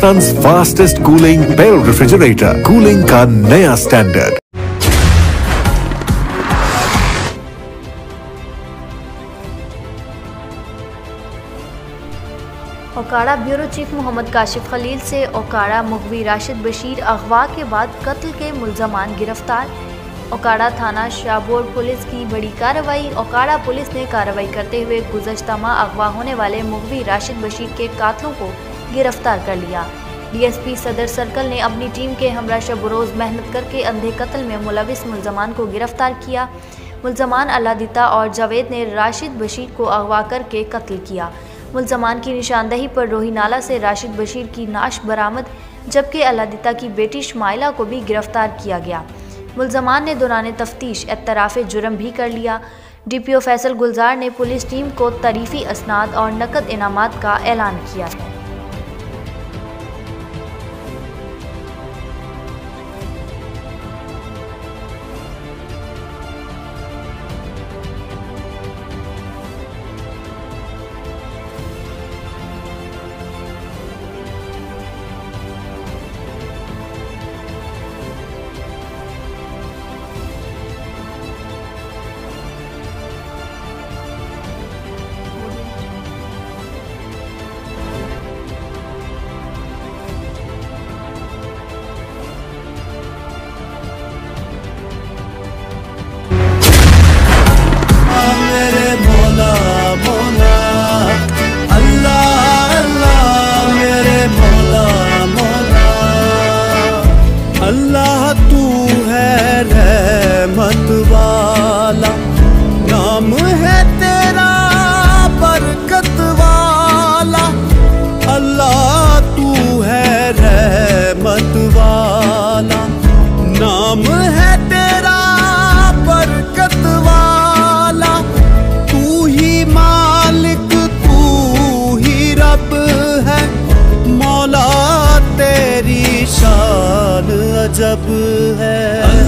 हिंदुस्तान्स fastest cooling barrel refrigerator, cooling का नया standard. Okara bureau chief Mohammad Kashif Khalil से ओकाड़ा मुखवी राशिद बशीर अगवा के बाद कत्ल के मुल्जमान गिरफ्तार। ओकाड़ा थाना शाहबोर पुलिस की बड़ी कार्रवाई। ओकाड़ा पुलिस ने कार्रवाई करते हुए गुज़श्ता माह अगवा होने वाले मुखवी राशिद बशीर के कातलों को गिरफ्तार कर लिया। डीएसपी सदर सर्कल ने अपनी टीम के हमरा शब रोज़ मेहनत करके अंधे कत्ल में मुलविस मुल्जमान को गिरफ्तार किया। मुल्जमान अलादिता और जावेद ने राशिद बशीर को अगवा करके कत्ल किया। मुल्जमान की निशानदही पर रोही नाला से राशिद बशीर की नाश बरामद, जबकि अलादिता की बेटी शमाइला को भी गिरफ्तार किया गया। मुल्जमान ने दौरान तफ्तीश एतराफ़ जुर्म भी कर लिया। डीपीओ फैसल गुलजार ने पुलिस टीम को तरीफ़ी असनाद और नकद इनामात का ऐलान किया है। अल्लाह तू है रहमत वाला, नाम है तेरा बरकत वाला। अल्लाह तू है रहमत वाला, नाम है तेरा बरकत वाला। तू ही मालिक तू ही रब है, मौला तेरी शान अजब है।